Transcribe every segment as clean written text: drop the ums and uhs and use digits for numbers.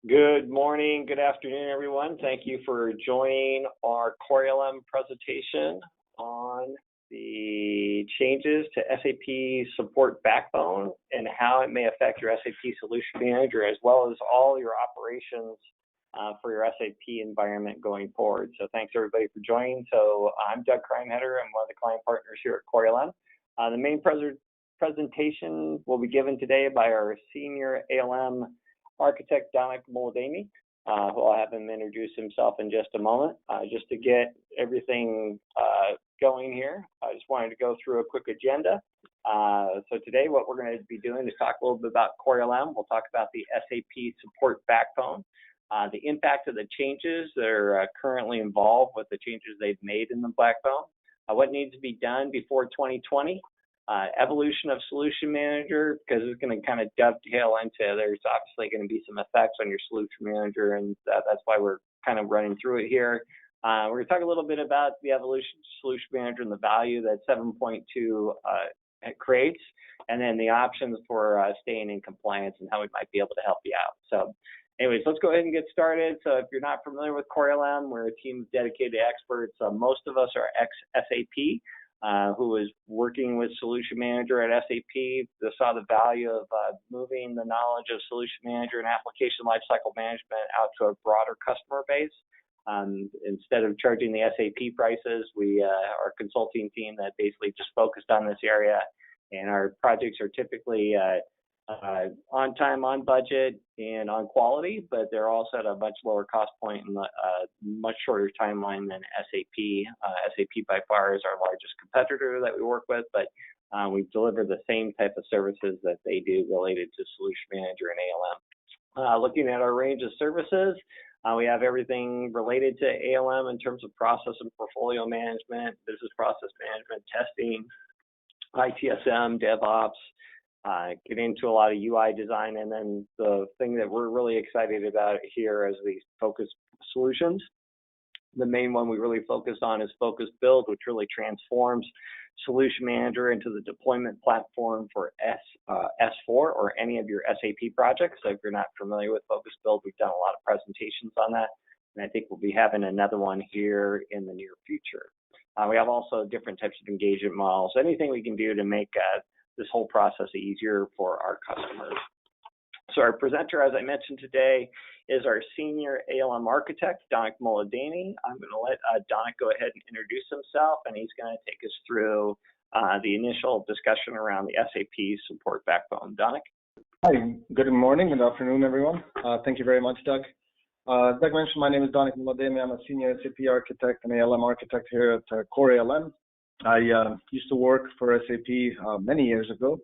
Good morning, good afternoon, everyone. Thank you for joining our CoreLM presentation on the changes to SAP Support Backbone and how it may affect your SAP Solution Manager as well as all your operations for your SAP environment going forward. So thanks everybody for joining. So I'm Doug Crimeheader. I'm one of the client partners here at CoreLM. The main presentation will be given today by our senior ALM architect, Dominic Molademi, who I'll have him introduce himself in just a moment. Just to get everything going here, I just wanted to go through a quick agenda. So today what we're going to be doing is talk a little bit about CoreLM. We'll talk about the SAP Support Backbone, the impact of the changes that are currently involved with the changes they've made in the Backbone, what needs to be done before 2020, evolution of Solution Manager, because it's going to kind of dovetail into, there's obviously going to be some effects on your Solution Manager, and that's why we're kind of running through it here. We're going to talk a little bit about the evolution of Solution Manager and the value that 7.2 creates, and then the options for staying in compliance and how we might be able to help you out. So anyways, let's go ahead and get started. So if you're not familiar with CoreLM, we're a team of dedicated experts. Most of us are ex-SAP. Who is working with Solution Manager at SAP. They saw the value of moving the knowledge of Solution Manager and application lifecycle management out to a broader customer base. Instead of charging the SAP prices, we are a consulting team that basically just focused on this area, and our projects are typically on time, on budget, and on quality, but they're also at a much lower cost point and a much shorter timeline than SAP. SAP by far is our largest competitor that we work with, but we deliver the same type of services that they do related to Solution Manager and ALM. Looking at our range of services, we have everything related to ALM in terms of process and portfolio management, business process management, testing, ITSM, DevOps, get into a lot of UI design, and then the thing that we're really excited about here as we focus solutions. The main one we really focus on is Focus Build, which really transforms Solution Manager into the deployment platform for S4 or any of your SAP projects. So if you're not familiar with Focus Build, we've done a lot of presentations on that, and I think we'll be having another one here in the near future. We have also different types of engagement models, anything we can do to make this whole process easier for our customers. So our presenter, as I mentioned today, is our senior ALM architect, Dominic Molademi. I'm going to let Dominic go ahead and introduce himself, and he's going to take us through the initial discussion around the SAP Support Backbone. Dominic? Hi, good morning, good afternoon, everyone. Thank you very much, Doug. As Doug mentioned, my name is Dominic Molademi. I'm a senior SAP architect and ALM architect here at CoreLM. I used to work for SAP many years ago,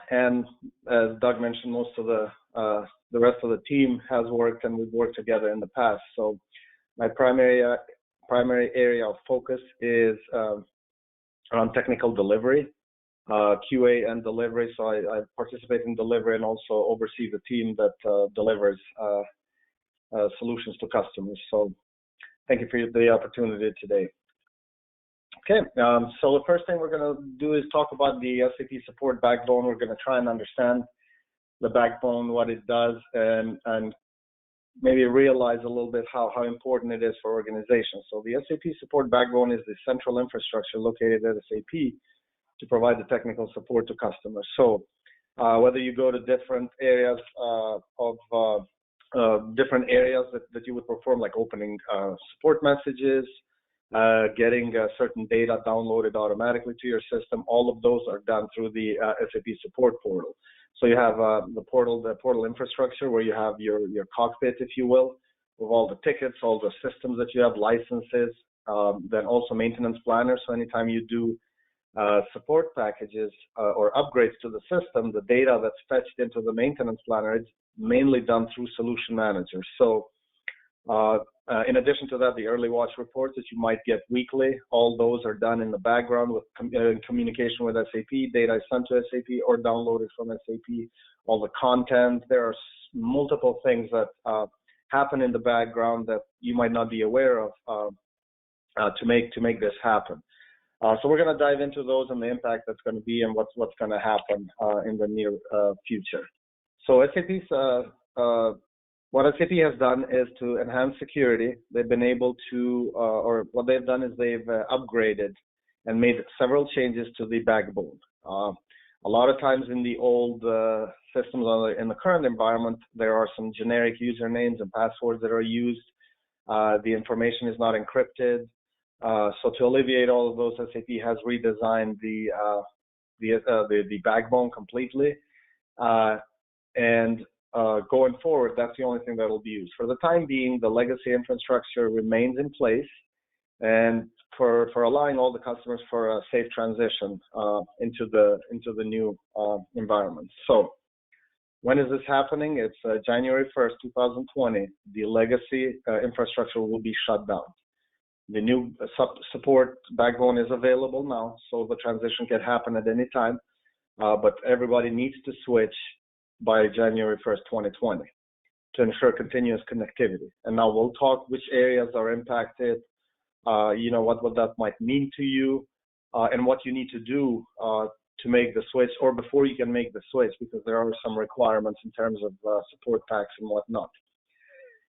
and as Doug mentioned, most of the rest of the team has worked, and we've worked together in the past. So my primary area of focus is around technical delivery, QA and delivery. So I participate in delivery and also oversee the team that delivers solutions to customers. So thank you for the opportunity today. Okay, so the first thing we're going to do is talk about the SAP Support Backbone. We're going to try and understand the backbone, what it does, and maybe realize a little bit how important it is for organizations. So the SAP Support Backbone is the central infrastructure located at SAP to provide the technical support to customers. So whether you go to different areas different areas that you would perform, like opening support messages, getting certain data downloaded automatically to your system, all of those are done through the SAP Support Portal. So you have the portal infrastructure where you have your cockpit, if you will, with all the tickets, all the systems that you have, licenses, then also maintenance planners. So anytime you do support packages or upgrades to the system, the data that's fetched into the maintenance planner is mainly done through Solution Manager. So in addition to that, the EarlyWatch reports that you might get weekly, all those are done in the background with communication with SAP. Data is sent to SAP or downloaded from SAP. All the content, there are multiple things that happen in the background that you might not be aware of to make this happen. So we're going to dive into those and the impact that's going to be and what's going to happen in the near future. So SAP's what SAP has done is to enhance security. They've been able to, or what they've done is they've upgraded and made several changes to the backbone. A lot of times in the old systems in the current environment, there are some generic usernames and passwords that are used. The information is not encrypted. So to alleviate all of those, SAP has redesigned the backbone completely. And going forward, that's the only thing that will be used. For the time being, the legacy infrastructure remains in place, and for allowing all the customers for a safe transition into the new environment. So when is this happening? It's January 1st, 2020. The legacy infrastructure will be shut down. The new support backbone is available now, so the transition can happen at any time, but everybody needs to switch by January 1st, 2020 to ensure continuous connectivity. And now we'll talk which areas are impacted, what that might mean to you, and what you need to do to make the switch, or before you can make the switch, because there are some requirements in terms of support packs and whatnot.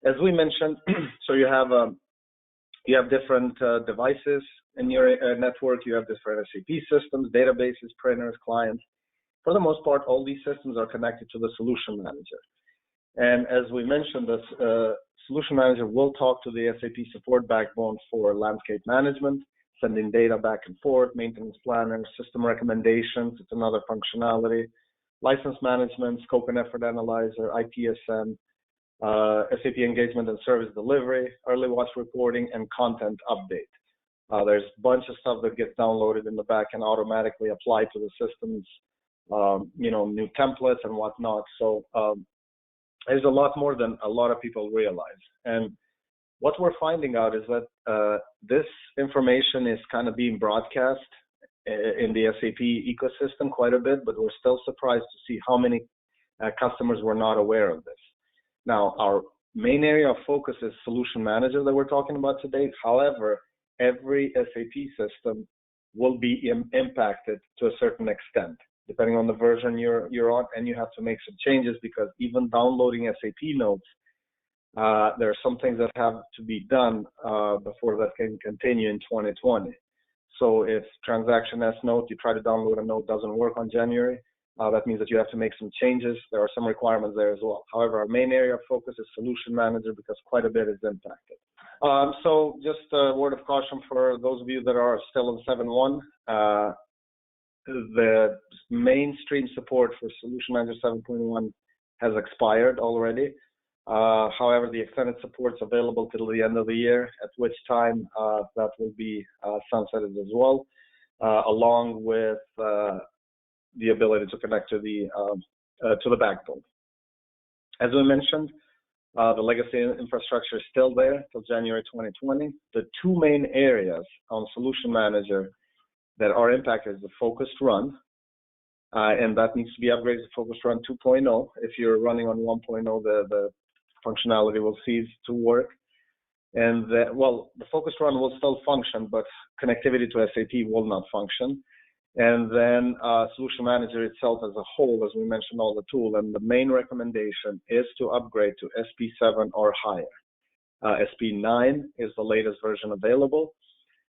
As we mentioned, so you have different devices in your network. You have different SAP systems, databases, printers, clients. For the most part, all these systems are connected to the solution manager. And as we mentioned, the solution manager will talk to the SAP Support Backbone for landscape management, sending data back and forth, maintenance planners, system recommendations. It's another functionality. License management, scope and effort analyzer, ITSM, SAP engagement and service delivery, EarlyWatch reporting, and content update. There's a bunch of stuff that gets downloaded in the back and automatically applied to the systems, new templates and whatnot. So there's a lot more than a lot of people realize. And what we're finding out is that this information is kind of being broadcast in the SAP ecosystem quite a bit, but we're still surprised to see how many customers were not aware of this. Now, our main area of focus is Solution Manager that we're talking about today. However, every SAP system will be impacted to a certain extent, depending on the version you're on, and you have to make some changes, because even downloading SAP notes, there are some things that have to be done before that can continue in 2020. So if transaction S note, you try to download a note, doesn't work on January, that means that you have to make some changes. There are some requirements there as well. However, our main area of focus is Solution Manager, because quite a bit is impacted. So just a word of caution for those of you that are still in 7.1. The mainstream support for Solution Manager 7.1 has expired already. However, the extended support is available till the end of the year, at which time that will be sunsetted as well, along with the ability to connect to the backbone. As we mentioned, the legacy infrastructure is still there till January 2020. The two main areas on Solution Manager that are impacted is the Focused Run, and that needs to be upgraded to Focused Run 2.0. If you're running on 1.0, the functionality will cease to work. And the Focused Run will still function, but connectivity to SAP will not function. And then Solution Manager itself as a whole, as we mentioned, all the tool, and the main recommendation is to upgrade to SP7 or higher. SP9 is the latest version available.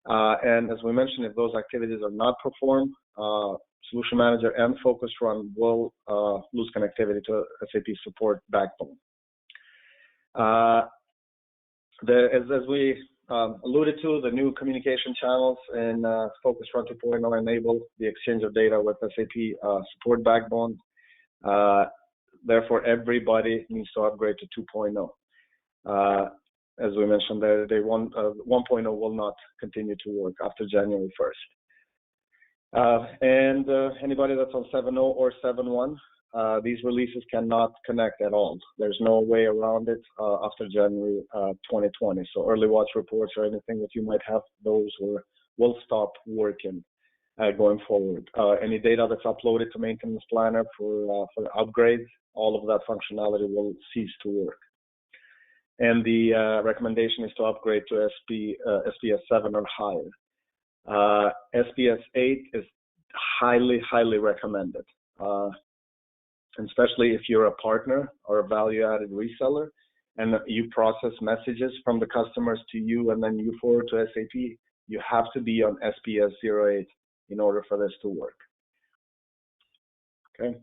And as we mentioned, if those activities are not performed, Solution Manager and Focused Run will lose connectivity to SAP Support Backbone. As we alluded to, the new communication channels in Focused Run 2.0 enable the exchange of data with SAP Support Backbone. Therefore, everybody needs to upgrade to 2.0. As we mentioned, 1.0 will not continue to work after January 1st. And anybody that's on 7.0 or 7.1, these releases cannot connect at all. There's no way around it after January 2020. So EarlyWatch reports or anything that you might have, those will stop working going forward. Any data that's uploaded to Maintenance Planner for upgrades, all of that functionality will cease to work. And the recommendation is to upgrade to SPS 7 or higher. SPS 8 is highly, highly recommended. Especially if you're a partner or a value-added reseller, and you process messages from the customers to you, and then you forward to SAP, you have to be on SPS 08 in order for this to work. Okay.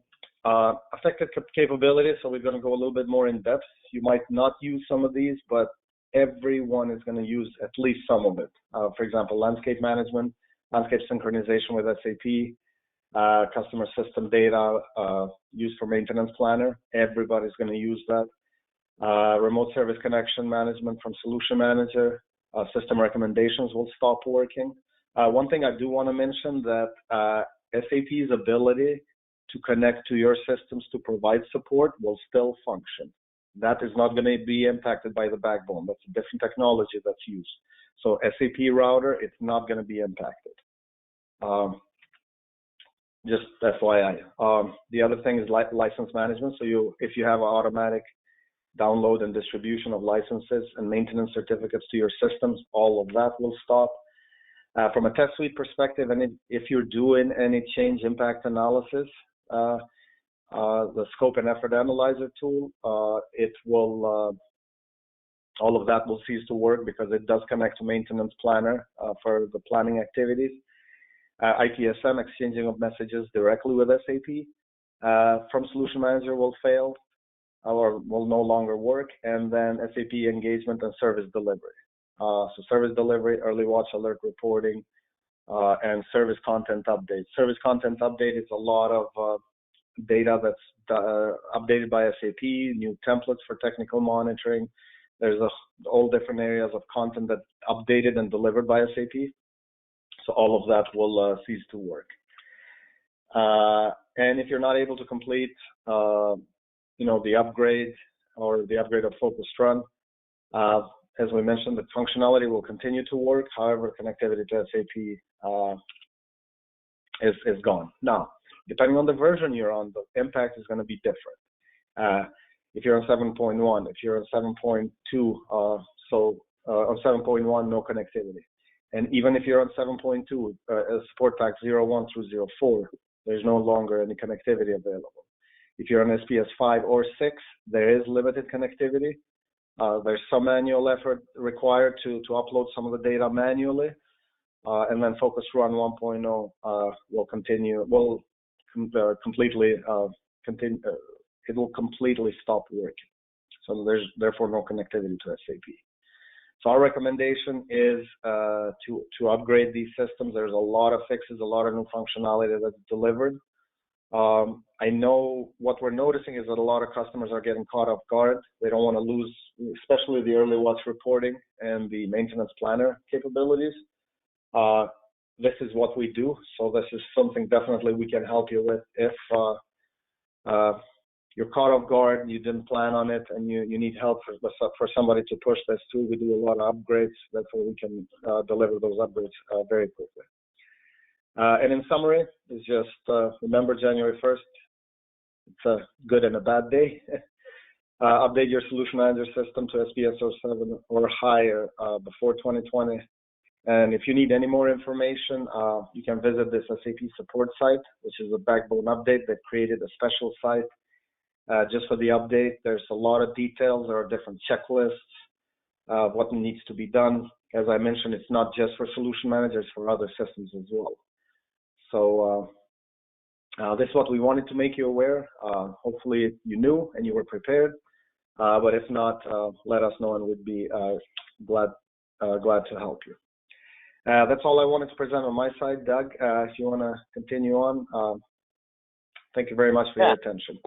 Affected capabilities, so we're going to go a little bit more in depth. You might not use some of these, but everyone is going to use at least some of it. For example, landscape management, landscape synchronization with SAP, customer system data used for maintenance planner. Everybody's going to use that. Remote service connection management from solution manager. System recommendations will stop working. One thing I do want to mention that SAP's ability to connect to your systems to provide support will still function. That is not going to be impacted by the backbone. That's a different technology that's used. So SAP router, it's not going to be impacted. Just FYI. The other thing is license management. So if you have an automatic download and distribution of licenses and maintenance certificates to your systems, all of that will stop. From a test suite perspective, and if you're doing any change impact analysis, the scope and effort analyzer tool, it will, all of that will cease to work because it does connect to maintenance planner for the planning activities. ITSM, exchanging of messages directly with SAP from Solution Manager will fail or will no longer work, and then SAP engagement and service delivery. So service delivery, EarlyWatch alert reporting, and service content update. Service content update is a lot of data that's updated by SAP, new templates for technical monitoring. There's all different areas of content that's updated and delivered by SAP. So all of that will cease to work. And if you're not able to complete, the upgrade or the upgrade of Focused Run, as we mentioned, the functionality will continue to work. However, connectivity to SAP is gone. Now, depending on the version you're on, the impact is going to be different. If you're on 7.1, if you're on 7.2, on 7.1, no connectivity. And even if you're on 7.2, support pack 01 through 04, there's no longer any connectivity available. If you're on SPS 5 or 6, there is limited connectivity. There's some manual effort required to upload some of the data manually. And then Focus Run 1.0 will continue, completely continue, it will completely stop working. So there's therefore no connectivity to SAP. So our recommendation is to upgrade these systems. There's a lot of fixes, a lot of new functionality that's delivered. I know what we're noticing is that a lot of customers are getting caught off guard. They don't want to lose, especially the EarlyWatch reporting and the maintenance planner capabilities. This is what we do. So this is something definitely we can help you with. If you're caught off guard, you didn't plan on it, and you need help for somebody to push this through, we do a lot of upgrades. That's where we can deliver those upgrades very quickly. And in summary, it's just remember January 1st. It's a good and a bad day. Update your Solution Manager system to SPS 07 or higher before 2020. And if you need any more information, you can visit this SAP support site, which is a backbone update that created a special site just for the update. There's a lot of details. There are different checklists of what needs to be done. As I mentioned, it's not just for Solution Managers, for other systems as well. So this is what we wanted to make you aware. Hopefully you knew and you were prepared. But if not, let us know and we'd be glad to help you. That's all I wanted to present on my side. Doug, if you want to continue on, thank you very much for your attention.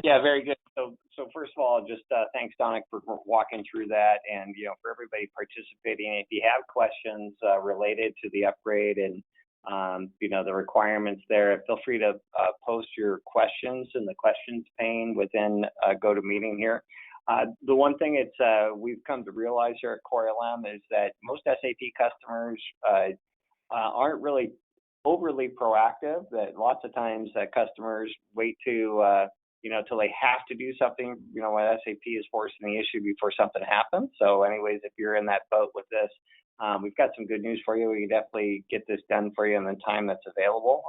Yeah, very good. So first of all, just thanks, Donik, for walking through that, and for everybody participating. If you have questions related to the upgrade and the requirements there, feel free to post your questions in the questions pane within GoToMeeting here. The one thing we've come to realize here at CoreLM is that most SAP customers aren't really overly proactive. That lots of times customers wait to till they have to do something, when SAP is forcing the issue before something happens. So anyways, if you're in that boat with this, we've got some good news for you. We can definitely get this done for you in the time that's available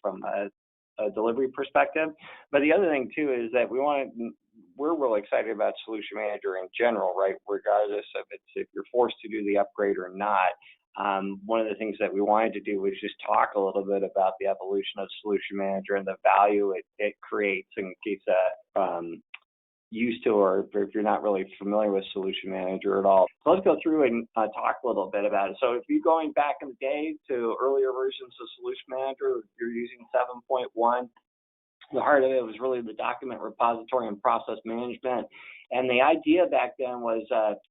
from a delivery perspective. But the other thing too is that we want to we're really excited about Solution Manager in general, right? Regardless of if you're forced to do the upgrade or not. One of the things that we wanted to do was just talk a little bit about the evolution of Solution Manager and the value it creates in case used to, or if you're not really familiar with Solution Manager at all. So let's go through and talk a little bit about it. So if you're going back in the day to earlier versions of Solution Manager, if you're using 7.1, the heart of it was really the document repository and process management. And the idea back then was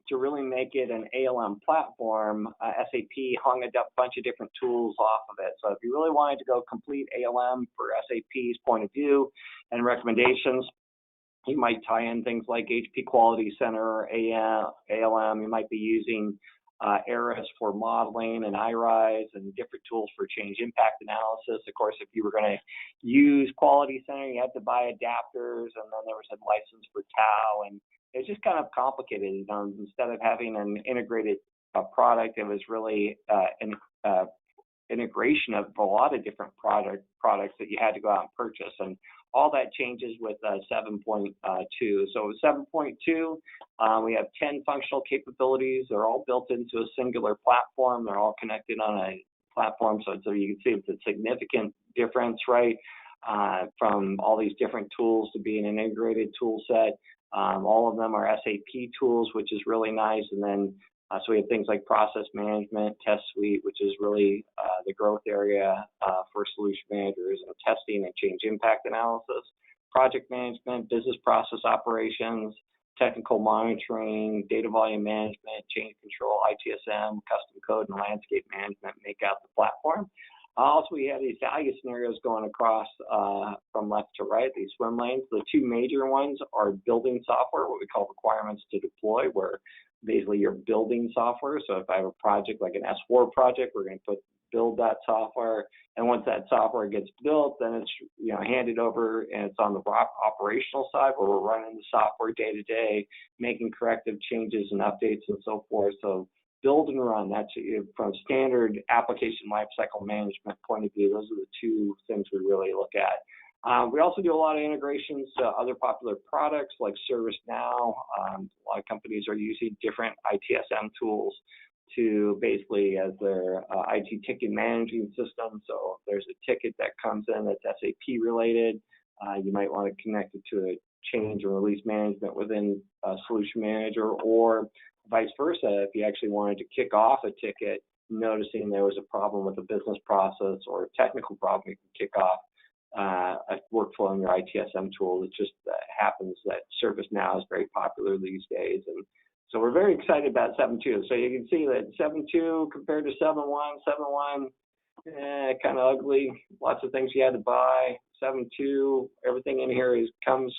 to really make it an ALM platform. SAP hung a bunch of different tools off of it. So if you really wanted to go complete ALM for SAP's point of view and recommendations, you might tie in things like HP Quality Center, ALM. You might be using ERIS for modeling and iRise and different tools for change impact analysis. Of course, if you were going to use Quality Center, you had to buy adapters, and then there was a license for TAO, and it's just kind of complicated. Instead of having an integrated product, it was really an integration of a lot of different products that you had to go out and purchase, and all that changes with 7.2. So 7.2, we have 10 functional capabilities. They're all built into a singular platform. They're all connected on a platform, so you can see it's a significant difference, right, from all these different tools to being an integrated tool set. All of them are SAP tools, which is really nice, and then so we have things like process management, test suite, which is really the growth area for solution managers, and testing and change impact analysis, project management, business process operations, technical monitoring, data volume management, change control, ITSM, custom code, and landscape management make out the platform. Also, we have these value scenarios going across from left to right, these swim lanes. The two major ones are building software, what we call requirements to deploy, where basically you're building software. So if I have a project like an S4 project, we're going to build that software. And once that software gets built, then it's handed over, and it's on the operational side where we're running the software day to day, making corrective changes and updates and so forth. So build and run, that's from standard application lifecycle management point of view. Those are the two things we really look at. We also do a lot of integrations to other popular products like ServiceNow. A lot of companies are using different ITSM tools to basically as their IT ticket managing system. So if there's a ticket that comes in that's SAP related, you might want to connect it to a change or release management within Solution Manager, or vice versa. If you actually wanted to kick off a ticket, noticing there was a problem with a business process or a technical problem, you can kick off a workflow in your ITSM tool. It just happens that ServiceNow is very popular these days. And so we're very excited about 7.2. So you can see that 7.2 compared to 7.1, kind of ugly. Lots of things you had to buy. 7.2, everything in here comes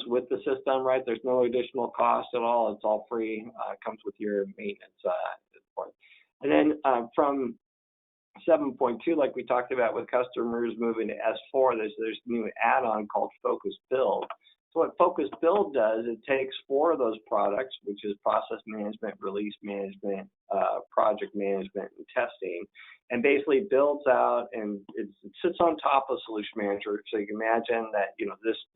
with the system, right? There's no additional cost at all. It's all free. It comes with your maintenance at this point. And then from 7.2, like we talked about with customers moving to S4, there's a new add-on called Focus Build. So what Focus Build does, it takes 4 of those products, which is process management, release management, project management, and testing, and basically builds out, and it sits on top of Solution Manager. So you can imagine that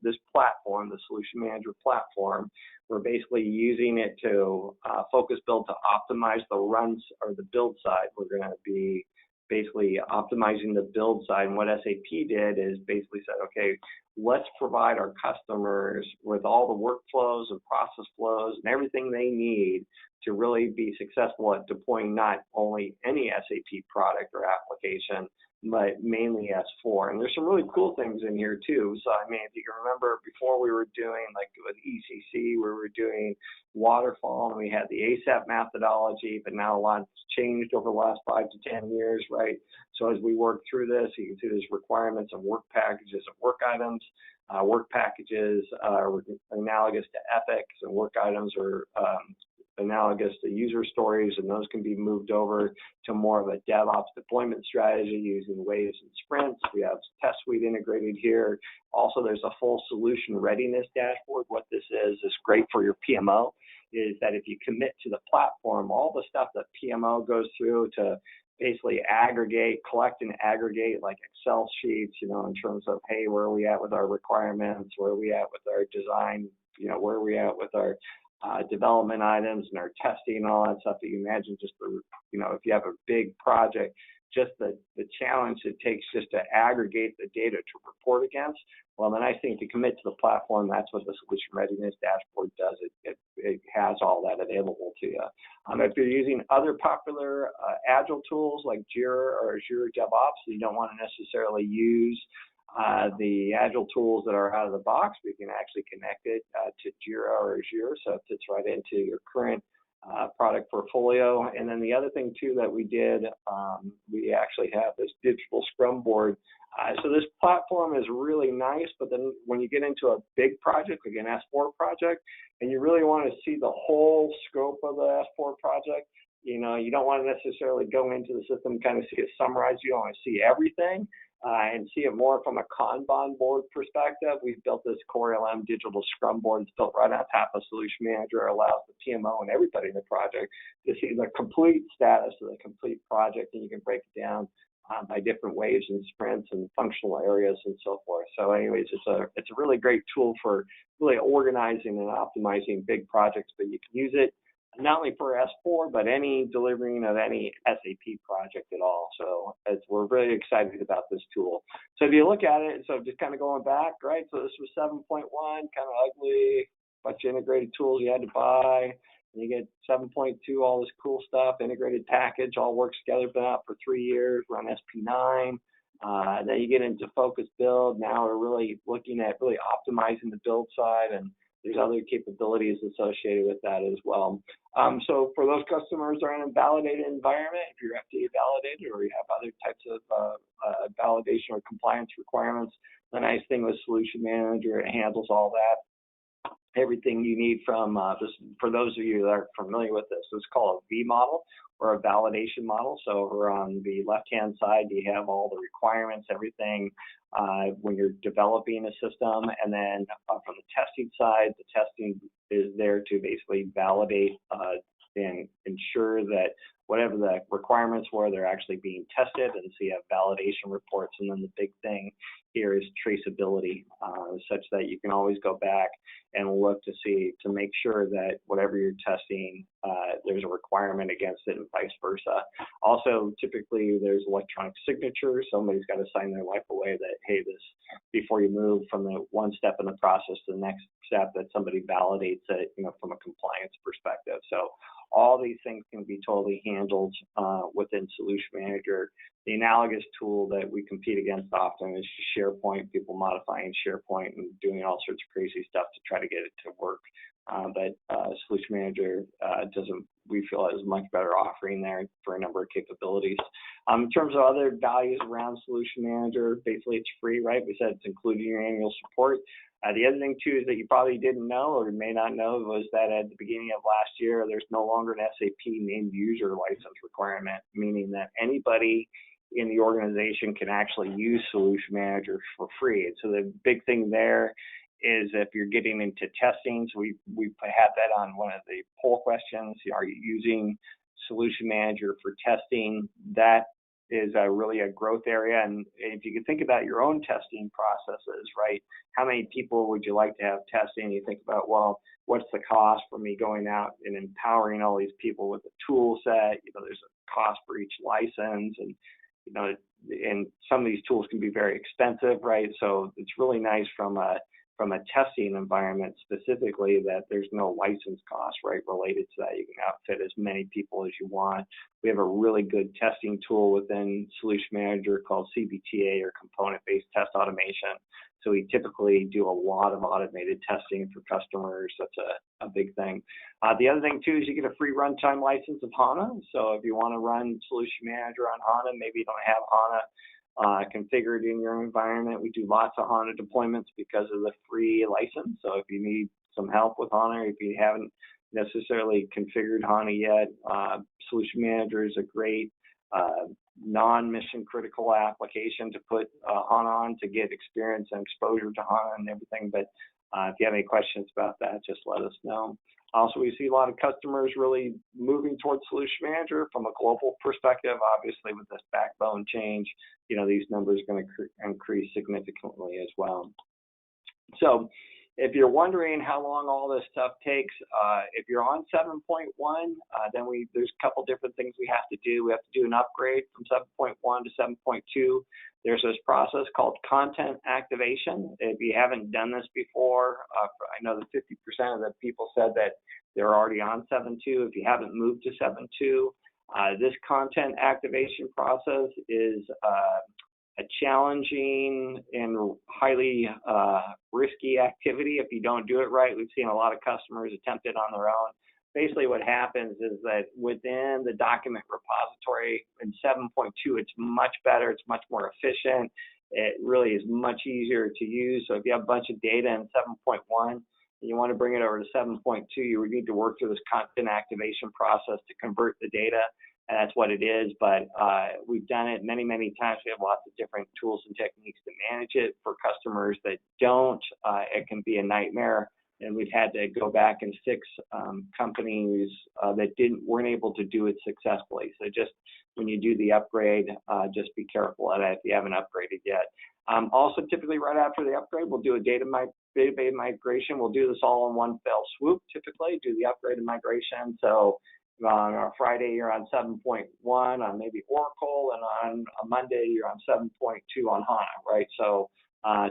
this platform, the Solution Manager platform, we're basically using it to Focus Build to optimize the runs or the build side. We're going to be basically optimizing the build side. And what SAP did is basically said, okay, let's provide our customers with all the workflows and process flows and everything they need to really be successful at deploying not only any SAP product or application, but mainly S4. And there's some really cool things in here too. So I mean, if you can remember, before we were doing, like with ECC, we were doing waterfall, and we had the ASAP methodology, but now a lot's changed over the last 5 to 10 years, right? So as we work through this, you can see there's requirements of work packages and work items. Work packages are analogous to epics, and work items are analogous to user stories, and those can be moved over to more of a DevOps deployment strategy using waves and sprints. We have Test Suite integrated here. Also, there's a full solution readiness dashboard. What this is great for your PMO, is that if you commit to the platform, all the stuff that PMO goes through to basically collect and aggregate like Excel sheets, in terms of, hey, where are we at with our requirements? Where are we at with our design? Where are we at with our development items and our testing and all that stuff that you imagine just if you have a big project, just the challenge it takes just to aggregate the data to report against. Well, the nice thing, if you commit to the platform, that's what the Solution Readiness Dashboard does. It has all that available to you. If you're using other popular Agile tools like Jira or Azure DevOps, you don't want to necessarily use the Agile tools that are out of the box. We can actually connect it to Jira or Azure, so it fits right into your current product portfolio. And then the other thing too that we did, we actually have this digital Scrum board. So this platform is really nice, but then when you get into a big project, like an S4 project, and you really want to see the whole scope of the S4 project, you don't want to necessarily go into the system and kind of see it summarized. You don't want to see everything. And see it more from a Kanban board perspective. We've built this Core LM digital Scrum board. It's built right on top of Solution Manager. It allows the PMO and everybody in the project to see the complete status of the complete project, and you can break it down by different waves and sprints and functional areas and so forth. So anyways, it's a really great tool for really organizing and optimizing big projects, but you can use it not only for S4, but any delivering of any SAP project at all. So we're really excited about this tool. So if you look at it, so just kind of going back, right? So this was 7.1, kind of ugly, bunch of integrated tools you had to buy. And you get 7.2, all this cool stuff, integrated package, all works together, been out for 3 years, run SP9. Then you get into focus build. Now we're really looking at really optimizing the build side, and there's other capabilities associated with that as well. So for those customers that are in a validated environment, if you're FDA validated or you have other types of validation or compliance requirements, the nice thing with Solution Manager, it handles all that. Everything you need from for those of you that are familiar with this, it's called a V model or a validation model. So over on the left-hand side, you have all the requirements, everything when you're developing a system. And then from the testing side, the testing is there to basically validate and ensure that whatever the requirements were, they're actually being tested, and so you have validation reports. And then the big thing here is traceability, such that you can always go back and look to make sure that whatever you're testing, there's a requirement against it and vice versa. Also, typically there's electronic signature. Somebody's got to sign their life away that, hey, this, before you move from the one step in the process to the next step, that somebody validates it, from a compliance perspective. So all these things can be totally handled within Solution Manager. The analogous tool that we compete against often is SharePoint, people modifying SharePoint and doing all sorts of crazy stuff to try to get it to work. But Solution Manager we feel is a much better offering there for a number of capabilities. In terms of other values around Solution Manager, basically it's free, right? We said it's included in your annual support. The other thing, too, is that you probably didn't know or may not know was that at the beginning of last year, there's no longer an SAP named user license requirement, meaning that anybody in the organization can actually use Solution Manager for free. And so the big thing there is if you're getting into testing, so we had that on one of the poll questions, are you using Solution Manager for testing? That is really a growth area. And if you can think about your own testing processes, right? How many people would you like to have testing? You think about, well, what's the cost for me going out and empowering all these people with a tool set? There's a cost for each license, and and some of these tools can be very expensive, right? So it's really nice from a testing environment specifically that there's no license cost, right, related to that. You can outfit as many people as you want. We have a really good testing tool within Solution Manager called CBTA, or Component-Based Test Automation. So we typically do a lot of automated testing for customers. That's a big thing. The other thing, too, is you get a free runtime license of HANA. So if you want to run Solution Manager on HANA, maybe you don't have HANA configured in your environment. We do lots of HANA deployments because of the free license. So if you need some help with HANA, if you haven't necessarily configured HANA yet, Solution Manager is a great non-mission critical application to put HANA on to get experience and exposure to HANA and everything. But If you have any questions about that, just let us know. Also, we see a lot of customers really moving towards Solution Manager from a global perspective. Obviously, with this backbone change, these numbers are going to increase significantly as well. So if you're wondering how long all this stuff takes, if you're on 7.1, then there's a couple different things we have to do. We have to do an upgrade from 7.1 to 7.2. There's this process called content activation. If you haven't done this before, I know that 50% of the people said that they're already on 7.2. If you haven't moved to 7.2, this content activation process is a challenging and highly risky activity if you don't do it right. We've seen a lot of customers attempt it on their own. Basically what happens is that within the document repository in 7.2, it's much better, it's much more efficient, it really is much easier to use. So if you have a bunch of data in 7.1 and you want to bring it over to 7.2, you would need to work through this content activation process to convert the data. And that's what it is, but we've done it many, many times. We have lots of different tools and techniques to manage it. For customers that don't, it can be a nightmare, and we've had to go back and fix companies that weren't able to do it successfully. So just when you do the upgrade, just be careful of that if you haven't upgraded yet. Also, typically right after the upgrade, we'll do a database migration. We'll do this all in one fell swoop, typically, do the upgrade and migration. So on a Friday, you're on 7.1 on maybe Oracle, and on a Monday, you're on 7.2 on HANA, right? So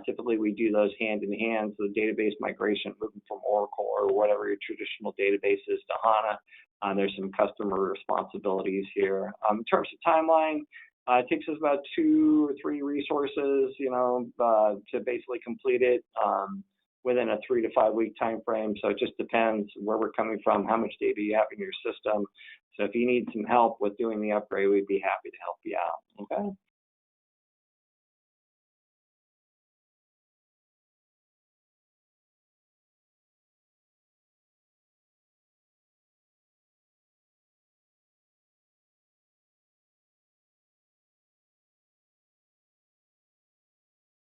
typically we do those hand in hand, so the database migration, moving from Oracle or whatever your traditional database is to HANA. There's some customer responsibilities here. In terms of timeline, it takes us about 2 or 3 resources, to basically complete it. Within a 3 to 5 week time frame. So it just depends where we're coming from, how much data you have in your system. So if you need some help with doing the upgrade, we'd be happy to help you out. Okay.